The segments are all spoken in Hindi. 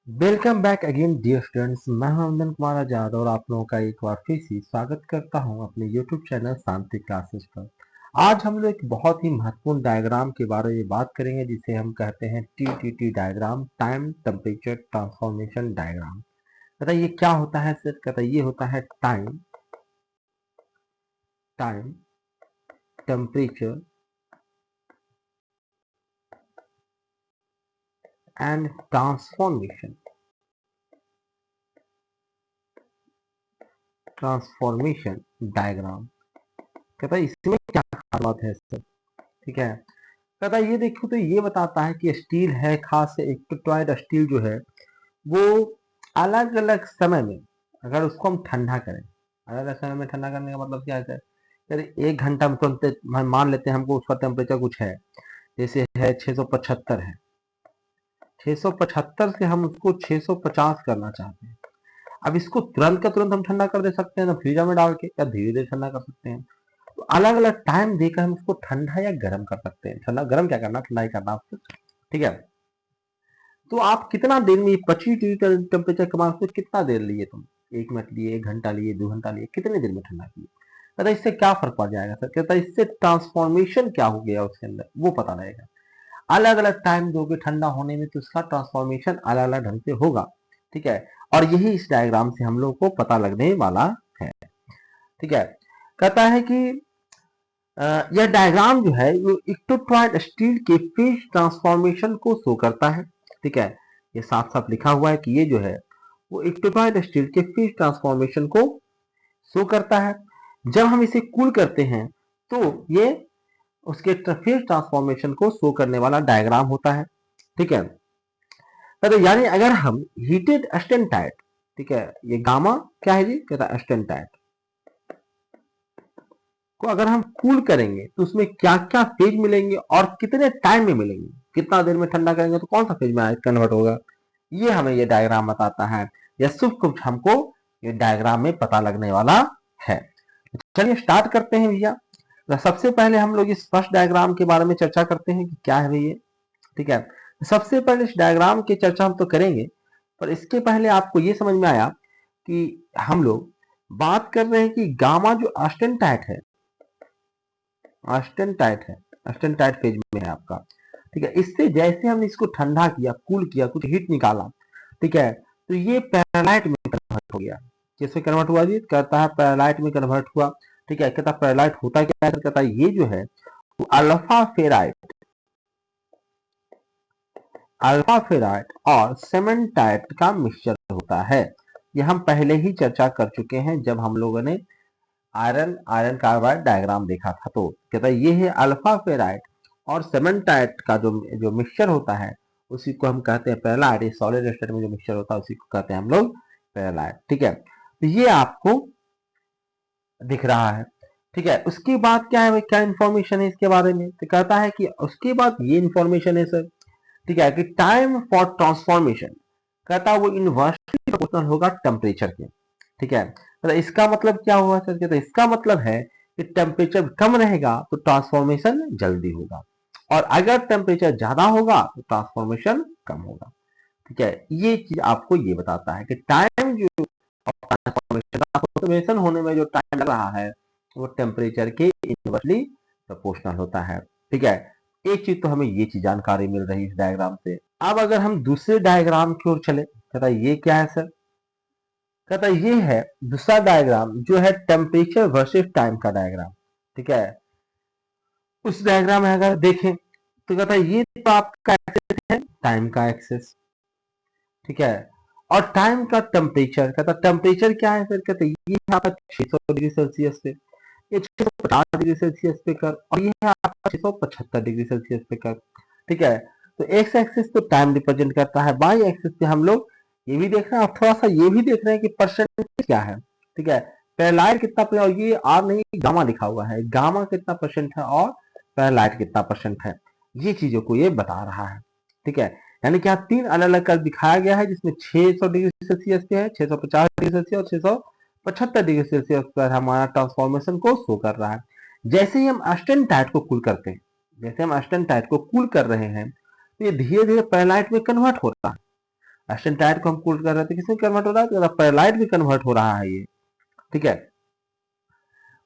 Welcome back again dear students. मैं हूं अमन कुमार आजाद और आप लोगों का एक बार फिर से स्वागत करता हूं अपने यूट्यूब चैनल शांति क्लासेस पर। आज हम लोग एक बहुत ही महत्वपूर्ण डायग्राम के बारे में बात करेंगे जिसे हम कहते हैं TTT diagram, time temperature transformation diagram. बताइए ये क्या होता है सर? कहता ये होता है time time temperature and transformation diagram. कहता है इसमें क्या खास बात है सर? ठीक है, कहता है ये देखो तो ये बताता है कि स्टील है, खास इलेक्ट्रोलाइट स्टील जो है वो अलग अलग समय में अगर उसको हम ठंडा करें, अलग अलग समय में ठंडा करने का मतलब क्या है सर? यार 1 घंटा में तुरंत हम मान लेते हैं हमको उसका टेम्परेचर कुछ है, जैसे है 675 है, 675 से हम उसको 650 करना चाहते हैं। अब इसको तुरंत का तुरंत हम ठंडा कर दे सकते हैं ना, फ्रीजर में डाल के, या धीरे धीरे ठंडा कर सकते हैं। तो अलग अलग टाइम देकर हम उसको ठंडा या गर्म कर सकते हैं। ठंडा गर्म क्या करना, ठंडा ही करना उसको। ठीक है, तो आप कितना देर में 25 डिग्री टेम्परेचर कमा सकते, कितना देर लिए तुम? 1 मिनट लिए, 1 घंटा लिए, 2 घंटा लिए, कितने देर में ठंडा किए? कहता इससे क्या फर्क पड़ जाएगा सर? कहता इससे ट्रांसफॉर्मेशन क्या हो गया उसके अंदर वो पता रहेगा। अलग अलग टाइम दोगे ठंडा होने में तो उसका ट्रांसफॉर्मेशन अलग अलग ढंग से होगा। ठीक है, और यही इस डायग्राम से हम लोग को पता लगने वाला है। ठीक है, कहता है कि यह डायग्राम जो है वो इलेक्ट्रोलाइट स्टील के फेज ट्रांसफॉर्मेशन को शो करता है। ठीक है, ये साफ साफ लिखा हुआ है कि ये जो है वो इलेक्ट्रोलाइट स्टील के फेज ट्रांसफॉर्मेशन को शो करता है। जब हम इसे कूल करते हैं तो ये उसके फेज ट्रांसफॉर्मेशन को शो करने वाला डायग्राम होता है। ठीक है, तो यानी अगर हम हीटेड स्टेनटाइट, ठीक है, ये गामा क्या है जी? कहता है स्टेनटाइट को अगर हम कूल करेंगे तो उसमें क्या क्या फेज मिलेंगे और कितने टाइम में मिलेंगे, कितना देर में ठंडा करेंगे तो कौन सा फेज में कन्वर्ट होगा, ये हमें ये डायग्राम बताता है। यह सब कुछ हमको ये डायग्राम में पता लगने वाला है। चलिए स्टार्ट करते हैं भैया। तो सबसे पहले हम लोग इस फर्स्ट डायग्राम के बारे में चर्चा करते हैं कि क्या है भैया। ठीक है, सबसे पहले इस डायग्राम की चर्चा हम तो करेंगे, पर इसके पहले आपको ये समझ में आया कि हम लोग बात कर रहे हैं कि गामा जो ऑस्टेनटाइट है, ऑस्टेनटाइट है, ऑस्टेनटाइट फेज में है आपका। ठीक है, इससे जैसे हमने इसको ठंडा किया, कूल किया, कुछ हीट निकाला, ठीक है, तो ये पैरालाइट में कन्वर्ट हो गया। किसमें कन्वर्ट हुआ जी? कहता है पैरालाइट में कन्वर्ट हुआ। ठीक है, कहता है पैरालाइट होता क्या है? कहता है ये जो है वो अल्फा फेराइट और सेमेंटाइट का मिक्सचर होता है। ये हम पहले ही चर्चा कर चुके हैं जब हम लोगों ने आयरन आयरन कार्बाइड डायग्राम देखा था। तो कहता है ये है अल्फा फेराइट और सेमेंटाइट का जो जो मिक्सचर होता है उसी को हम कहते हैं पेरलाइट। ये सॉलिड स्टेट में जो मिक्सचर होता है उसी को कहते हैं हम लोग पेरलाइट। ठीक है, तो ये आपको दिख रहा है। ठीक है, उसके बाद क्या है, क्या इंफॉर्मेशन है इसके बारे में? तो कहता है कि उसके बाद ये इंफॉर्मेशन है सर, ठीक है, कि टाइम फॉर ट्रांसफॉर्मेशन, कहता है वो इनवर्सली प्रोपोर्शनल होगा टेम्परेचर के। ठीक है, तो इसका मतलब क्या हुआ सर? कहते इसका मतलब है कि टेम्परेचर कम रहेगा तो ट्रांसफॉर्मेशन जल्दी होगा, और अगर टेम्परेचर ज्यादा होगा तो ट्रांसफॉर्मेशन कम होगा। ठीक है, ये चीज आपको ये बताता है कि टाइम जो ट्रांसफॉर्मेशन होने में जो टाइम लग रहा है वो टेम्परेचर के इनवर्सली प्रोपोर्शनल होता है। ठीक है, एक चीज तो हमें ये चीज जानकारी मिल रही है इस डायग्राम से। अब अगर हम दूसरे डायग्राम की ओर चले, कहता ये क्या है सर? कहता ये है दूसरा डायग्राम जो है टेम्परेचर वर्सेस टाइम का डायग्राम। ठीक है, उस डायग्राम में अगर देखें तो कहता ये तो आपका एक्सेस है, टाइम का एक्सेस। ठीक है, और टाइम का टेम्परेचर, कहता टेम्परेचर क्या है सर? कहते ये है आपका 600 डिग्री सेल्सियस पे, ये 650 डिग्री सेल्सियस पे कर, और ये है आपका 675 डिग्री सेल्सियस पे कर। ठीक है, तो एक्स एक्सिस तो टाइम रिप्रेजेंट करता है, बाई एक्सिस पे हम लोग ये भी देख रहे हैं और थोड़ा सा ये भी देख रहे हैं कि परसेंट क्या है। ठीक है, पैरालाइट कितना पे, और ये आर नहीं गामा लिखा हुआ है, गामा कितना परसेंट है और पैरालाइट कितना परसेंट है, ये चीजों को ये बता रहा है। ठीक है, यानी कि यहाँ 3 अलग अलग कर दिखाया गया है जिसमें 600 डिग्री सेल्सियस पे है, 650 डिग्री सेल्सियस और 675 डिग्री सेल्सियस पर हमारा ट्रांसफॉर्मेशन को शो कर रहा है। जैसे ही हम ऑस्टेनटाइट को कूल करते हैं, जैसे हम ऑस्टेनटाइट को कूल कर रहे हैं तो ये धीरे धीरे पैरालाइट में कन्वर्ट हो रहा है, एस्टेंटाइट को हम कूल कर रहे थे, किसमें कन्वर्ट हो रहा है, तो पेरालाइट में कन्वर्ट हो रहा है ये, ठीक है,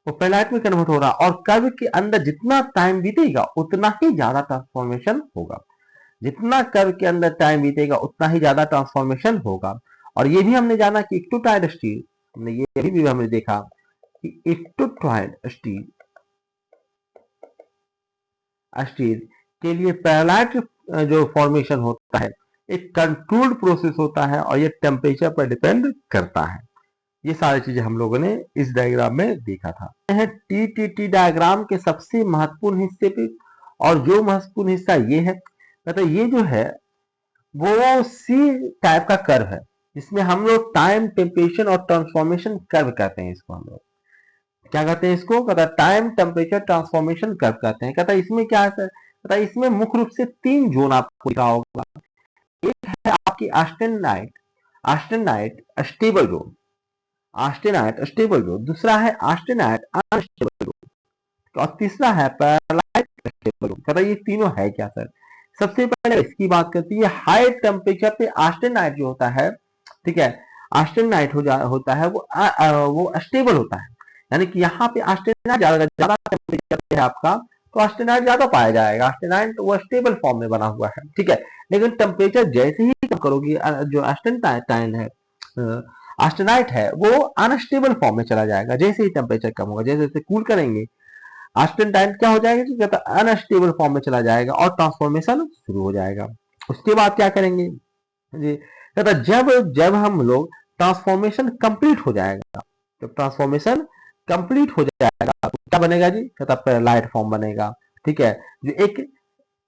वो पेरालाइट में कन्वर्ट हो रहा है। और कर्व के अंदर जितना टाइम बीतेगा उतना ही ज्यादा ट्रांसफॉर्मेशन होगा, जितना कर्व के अंदर टाइम बीतेगा उतना ही ज्यादा ट्रांसफॉर्मेशन होगा। और ये भी हमने जाना कि इक्टोटाइड स्टील, हमने ये भी हमने देखा कि इक्टोटाइड स्टील स्टील के लिए पैरेलाइट जो फॉर्मेशन होता है एक कंट्रोल्ड प्रोसेस होता है और ये टेम्परेचर पर डिपेंड करता है। ये सारी चीजें हम लोगों ने इस डायग्राम में देखा था। टीटीटी डायग्राम के सबसे महत्वपूर्ण हिस्से पे, और जो महत्वपूर्ण हिस्सा ये है, मतलब ये जो है वो सी टाइप का कर्व है, जिसमें हम लोग टाइम, टेम्परेचर और ट्रांसफॉर्मेशन कर्व कहते हैं इसको। हम लोग क्या कहते हैं इसको, कहता है टाइम, टेम्परेचर, ट्रांसफॉर्मेशन कर्व कहते हैं। कहता है इसमें क्या है सर, कहता है इसमें मुख्य रूप से 3 जोन आपको दिखा होगा। एक है आपकी austenite, austenite stable zone, austenite stable zone. दूसरा है ऑस्टेनाइट अनस्टेबल जोन, और तीसरा है पैरालाइट स्टेबल जोन। कहता है ये तीनों है क्या सर। सबसे पहले इसकी बात करती है, हाई टेम्परेचर पे ऑस्टेनाइट जो होता है, ठीक है, ऑस्टेनाइट होता है वो स्टेबल होता है, यानी कि यहाँ पे ऑस्टेनाइट ज्यादा टेम्परेचर पे है आपका, तो ऑस्टेनाइट ज्यादा पाया जाएगा, ऑस्टेनाइट वो स्टेबल फॉर्म में बना हुआ है, ठीक है। लेकिन टेम्परेचर जैसे ही कम करोगे, जो ऑस्टेनाइट है वो अनस्टेबल फॉर्म में चला जाएगा। जैसे ही टेम्परेचर कम होगा, जैसे जैसे कूल करेंगे, ऑस्टेनाइट क्या हो जाएगा कि कहता अनस्टेबल फॉर्म में चला जाएगा और ट्रांसफॉर्मेशन शुरू हो जाएगा। उसके बाद क्या करेंगे जी, कहता जब जब हम लोग ट्रांसफॉर्मेशन कंप्लीट हो जाएगा, जब ट्रांसफॉर्मेशन कंप्लीट हो जाएगा तो क्या बनेगा जी, कहता पैरालाइट फॉर्म बनेगा, ठीक है, जो एक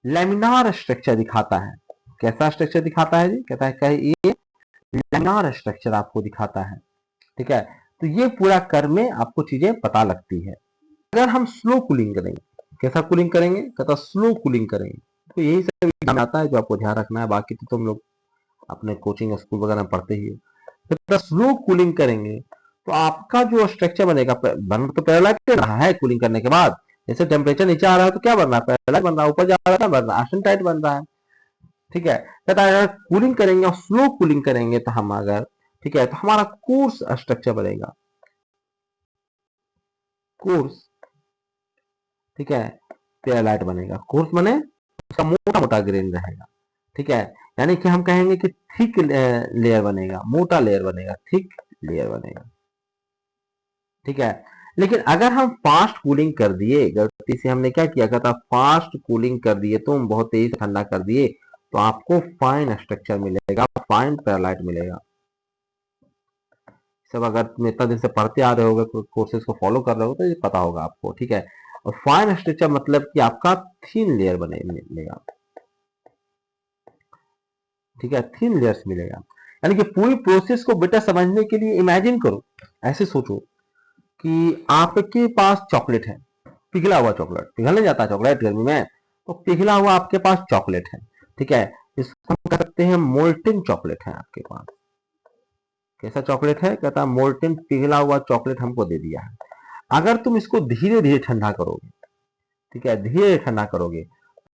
लेमिनार स्ट्रक्चर दिखाता है। कैसा स्ट्रक्चर दिखाता है जी, कहता है ये लेमिनार स्ट्रक्चर आपको दिखाता है, ठीक है। तो ये पूरा कर्व में आपको चीजें पता लगती है। अगर हम स्लो कूलिंग करेंगे, कैसा कूलिंग करेंगे, कहता स्लो कूलिंग करेंगे, तो यही सब एग्जाम आता है जो आपको ध्यान रखना है, बाकी तो तुम लोग अपने कोचिंग स्कूल वगैरह में पढ़ते ही हो। तो स्लो कूलिंग करेंगे तो आपका जो स्ट्रक्चर बनेगा, बन तो पैरालाइट रहा है कूलिंग करने के बाद, जैसे टेम्परेचर नीचे आ रहा है तो क्या बन रहा है, पैरालाइट बन रहा है, ऊपर जा रहा है बन रहा है ऑस्टेनाइट बन रहा है, ठीक है। कहता है अगर कूलिंग करेंगे और स्लो कूलिंग करेंगे तो हम अगर, ठीक है, तो हमारा कोर्स स्ट्रक्चर बनेगा, कोर्स, ठीक है, पैरालाइट बनेगा। कोर्स बने उसका मोटा मोटा ग्रेन रहेगा, ठीक है, यानी कि हम कहेंगे कि थिक लेयर बनेगा, मोटा लेयर बनेगा, थिक लेयर बनेगा, ठीक है। लेकिन अगर हम फास्ट कूलिंग कर दिए, गलती से हमने क्या किया था, फास्ट कूलिंग कर दिए तो हम बहुत तेज ठंडा कर दिए, तो आपको फाइन स्ट्रक्चर मिलेगा, फाइन पैरालाइट मिलेगा। सब अगर तुम इतना दिन से पढ़ते आ रहे होगे, कोर्सेज को फॉलो कर रहे हो तो ये पता होगा आपको, ठीक है। और फाइन स्ट्रक्चर मतलब कि आपका थीन लेयर मिलेगा, ठीक है, थीन लेयर्स मिलेगा। यानी कि पूरी प्रोसेस को बेटा समझने के लिए इमेजिन करो, ऐसे सोचो कि आपके पास चॉकलेट है, पिघला हुआ चॉकलेट, पिघल नहीं जाता चॉकलेट गर्मी में, तो पिघला हुआ आपके पास चॉकलेट है, ठीक है, इसको हम कह सकते हैं मोल्टेन चॉकलेट है आपके पास। कैसा चॉकलेट है, कहता है मोल्टेन पिघला हुआ चॉकलेट हमको दे दिया है। अगर तुम इसको धीरे धीरे ठंडा करोगे, ठीक है, धीरे ठंडा करोगे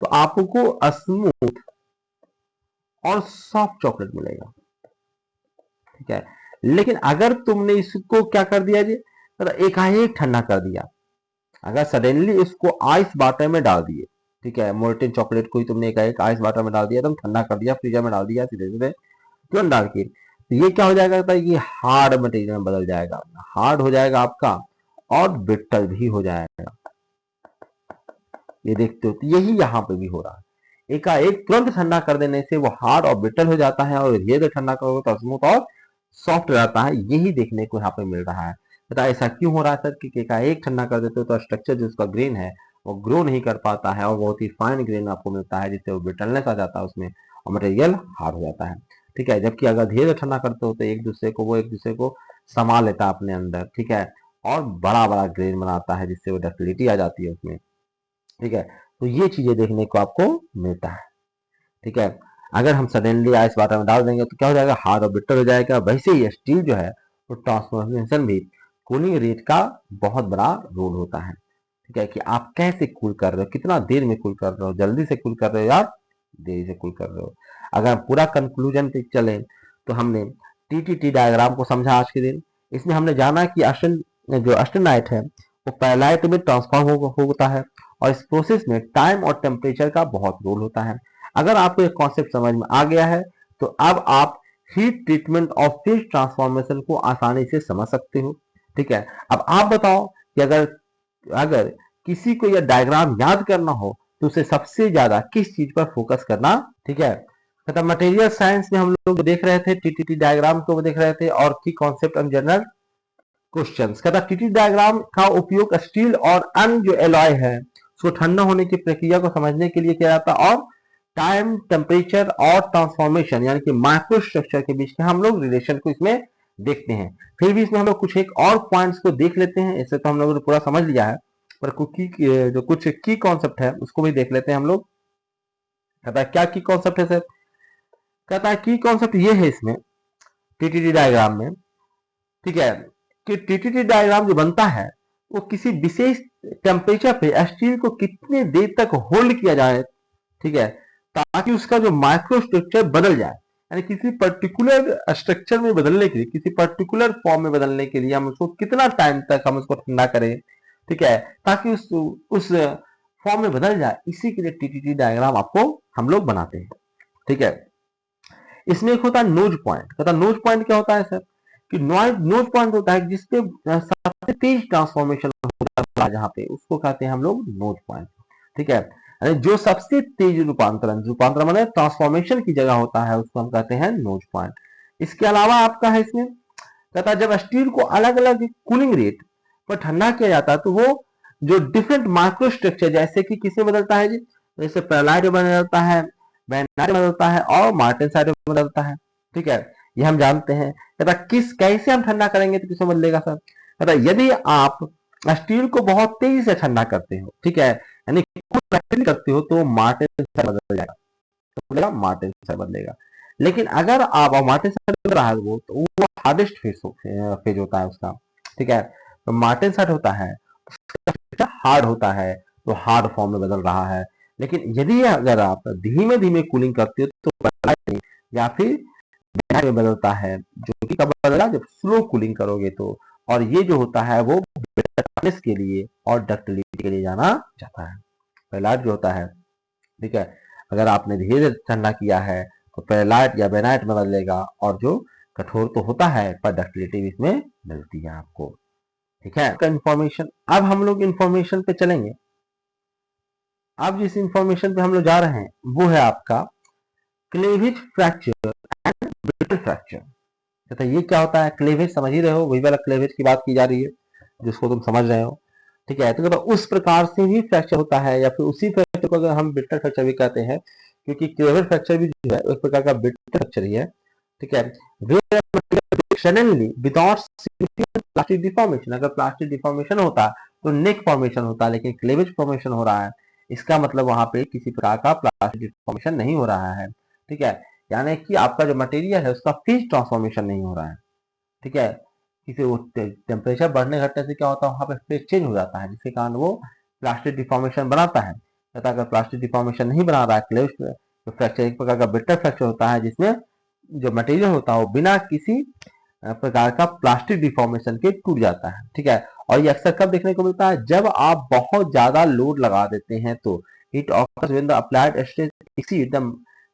तो आपको स्मूथ और सॉफ्ट चॉकलेट मिलेगा, ठीक है। लेकिन अगर तुमने इसको क्या कर दिया जी, मतलब एकाएक ठंडा कर दिया, अगर सडनली इसको आइस वाटर में डाल दिए, ठीक है, मोल्टेन चॉकलेट को ही तुमने एकाएक आइस वाटर में डाल दिया, तुम ठंडा कर दिया, फ्रीजर में डाल दिया सीधे सीधे तुरंत डाल के, तो ये क्या हो जाएगा, ये हार्ड मटेरियल में बदल जाएगा, हार्ड हो जाएगा आपका और ब्रिटल भी हो जाएगा। ये देखते हो, तो यही यहाँ पे भी हो रहा है, एकाएक तुरंत ठंडा कर देने से वो हार्ड और ब्रिटल हो जाता है, और धीरे धीरे ठंडा करोगे तो स्मूथ और सॉफ्ट रहता है। यही देखने को यहाँ पे मिल रहा है। बता ऐसा क्यों हो रहा है सर, कि एकाएक ठंडा कर देते हो तो स्ट्रक्चर जो उसका ग्रेन है वो ग्रो नहीं कर पाता है, और बहुत ही फाइन ग्रेन आपको मिलता है, जिससे वो ब्रिटलनेस आ जाता है उसमें और मटेरियल हार्ड हो जाता है, ठीक है। जबकि अगर धीरे ठंडा करते हो तो एक दूसरे को संभाल लेता है अपने अंदर, ठीक है, और बड़ा बड़ा ग्रेन बनाता है, जिससे वो डक्टिलिटी आ जाती है उसमें, ठीक है। तो ये चीजें देखने को आपको मिलता है, ठीक है। अगर हम सडनली आइस वाटर में डाल देंगे तो क्या हो जाएगा, हार्ड और बिटर हो जाएगा। वैसे ही स्टील जो है वो ट्रांसफॉर्मेशन भी कूलिंग रेट का बहुत बड़ा रोल होता है, ठीक है, कि आप कैसे कूल कर रहे हो, कितना देर में कूल कर रहे हो, जल्दी से कूल कर रहे हो या देरी से कूल कर रहे हो। अगर पूरा कंक्लूजन पे चले तो हमने टीटीटी डायग्राम को समझा आज के दिन। इसमें हमने जाना कि जो ऑस्टेनाइट है वो पेरलाइट में ट्रांसफॉर्म होता है और इस प्रोसेस में टाइम और टेम्परेचर का बहुत रोल होता है। अगर आपको ये कॉन्सेप्ट समझ में आ गया है तो अब आप heat treatment of phase transformation को आसानी से समझ सकते हो। ठीक है, अब आप बताओ कि अगर किसी को यह डायग्राम याद करना हो तो उसे सबसे ज्यादा किस चीज पर फोकस करना। ठीक है, मतलब मटेरियल साइंस में हम लोग देख रहे थे टीटीटी डायग्राम को देख रहे थे और की कॉन्सेप्ट एंड जनरल क्वेश्चंस। कहता टीटीटी डायग्राम का उपयोग स्टील और अन्य जो एलॉय है उसको ठंडा होने की प्रक्रिया को समझने के लिए किया जाता है और टाइम, टेम्परेचर और ट्रांसफॉर्मेशन यानी कि माइक्रो स्ट्रक्चर के बीच के हम लोग रिलेशन को इसमें देखते हैं। फिर भी इसमें हम लोग कुछ एक और पॉइंट्स को देख लेते हैं। ऐसे तो हम लोगों ने पूरा समझ लिया है पर जो कुछ की कॉन्सेप्ट है उसको भी देख लेते हैं हम लोग। कहता है क्या की कॉन्सेप्ट है सर? कहता है की कॉन्सेप्ट ये है इसमें टीटीटी डायग्राम में, ठीक है, कि टीटीटी डायग्राम जो बनता है वो किसी विशेष टेम्परेचर पे स्टील को कितने देर तक होल्ड किया जाए, ठीक है, ताकि उसका जो माइक्रो स्ट्रक्चर बदल जाए। यानी किसी पर्टिकुलर स्ट्रक्चर में बदलने के लिए, किसी पर्टिकुलर फॉर्म में बदलने के लिए हम उसको कितना टाइम तक हम उसको ठंडा करें, ठीक है, ताकि उस फॉर्म में बदल जाए। इसी के लिए टीटीटी डायग्राम आपको हम लोग बनाते हैं। ठीक है, इसमें एक होता है नोज पॉइंट। कहता नोज पॉइंट क्या होता है सर? कि नोज पॉइंट होता है जिसपे सबसे तेज ट्रांसफॉर्मेशन होता है, जहां पे उसको कहते हैं हम लोग नोज पॉइंट। ठीक है, जो सबसे तेज रूपांतरण माने ट्रांसफॉर्मेशन की जगह होता है उसको हम कहते हैं नोज पॉइंट। इसके अलावा आपका है इसमें कहता है जब स्टील को अलग अलग कूलिंग रेट पर ठंडा किया जाता है तो वो जो डिफरेंट माइक्रो स्ट्रक्चर जैसे कि किसमें बदलता है जी, जैसे पेरलाइट में बदलता है, बेनाइट में बदलता है और मार्टेनसाइट में बदलता है। ठीक है, ये हम जानते हैं। कहता कैसे हम ठंडा करेंगे तो किसमें बदलेगा सर? कहता यदि आप स्टील को बहुत तेजी से ठंडा करते हो, ठीक है, यानी करते हो तो मार्टेनसाइट बदल जाएगा, तो बदलेगा मार्टेनसाइट बदलेगा। लेकिन अगर आप मार्टेनसाइट बदल रहा है वो तो वो हार्डेस्ट फेज होता है उसका। ठीक है, तो मार्टेनसाइट होता है हार्ड होता है तो हार्ड फॉर्म में बदल रहा है। लेकिन यदि अगर आप धीमे धीमे कूलिंग करते हो तो या फिर में बदलता है, जो कि कब बदला जब स्लो कूलिंग करोगे तो। और ये जो होता है वो के लिए और डक्टिलिटी के लिए जाना जाता है। पेरलाइट जो होता है, ठीक है, अगर आपने धीरे ठंडा किया है तो पेरलाइट या बेनाइट में बदलेगा और जो कठोर तो होता है पर डक्टिलिटी भी इसमें मिलती है आपको। ठीक है, इंफॉर्मेशन। अब हम लोग इंफॉर्मेशन पे चलेंगे। अब जिस इंफॉर्मेशन पे हम लोग जा रहे हैं वो है आपका cleavage fracture and brittle fracture. तो ये क्या होता है? क्लेवेज समझ ही रहे हो, वही वाला क्लेवेज की बात की जा रही है जिसको तुम समझ रहे हो। ठीक है, तो उस प्रकार से भी फ्रैक्चर होता है या फिर उसी फ्रैक्चर को अगर हम ब्रिटल फ्रैक्चर भी कहते हैं, क्योंकि क्लेवेज फ्रैक्चर भी जो है एक प्रकार का ब्रिटल फ्रैक्चर ही है। ठीक है, सडनली विदाउट प्लास्टिक डिफॉर्मेशन, अगर प्लास्टिक डिफॉर्मेशन होता तो नेक फॉर्मेशन होता, लेकिन क्लेवेज फॉर्मेशन हो रहा है, इसका मतलब वहां पे किसी प्रकार का प्लास्टिक डिफॉर्मेशन नहीं हो रहा है। ठीक है, यानी कि आपका जो मटेरियल है उसका फेज ट्रांसफॉर्मेशन नहीं हो रहा है। ठीक है, किसी टेम्परेचर बढ़ने घटने से क्या होता है वहां पे फेज चेंज हो जाता है, जिसके कारण वो प्लास्टिक डिफॉर्मेशन बनाता है। अगर प्लास्टिक डिफॉर्मेशन नहीं बना रहा है, क्लेवेज तो फ्रैक्चर एक प्रकार का ब्रिटल फ्रैक्चर होता है जिसमें जो मटेरियल होता है वो बिना किसी प्रकार का प्लास्टिक डिफॉर्मेशन के टूट जाता है। ठीक है, और ये अक्सर कब देखने को मिलता है? जब आप बहुत ज्यादा लोड लगा देते हैं तो it occurs when the applied stress exceed the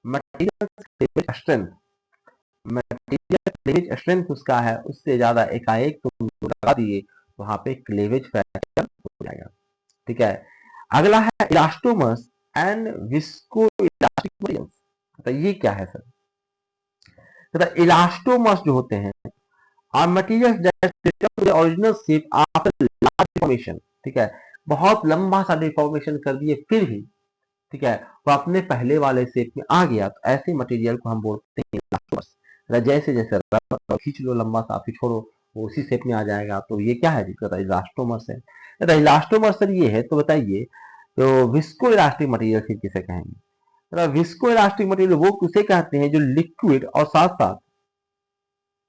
material strength. Material cleavage strength उसका है उससे ज्यादा एकाएक तुम लगा दिए तो वहां पे क्लेवेज फ्रैक्चर हो जाएगा। ठीक है, अगला है elastomers and visco elastic materials. तो ये क्या है सर? इलास्टोमर्स जो होते हैं are materials that return to the original shape after large deformation। ठीक है, बहुत लंबा सा डिफॉर्मेशन कर दिए फिर भी, ठीक है, वो अपने पहले वाले शेप में आ गया तो ऐसे मटेरियल को हम बोलते हैं इलास्टोमर्स। जैसे जैसे रबर खींच लो लंबा सा फिर छोड़ो वो उसी शेप में आ जाएगा, तो ये क्या है? इलास्टोमर्स है। इलास्टोमर्स सर ये है, तो बताइए तो विस्को इलास्टिक मटेरियल फिर किसे कहेंगे? विस्को इलास्टिक मटेरियल वो किसे कहते हैं जो लिक्विड और साथ साथ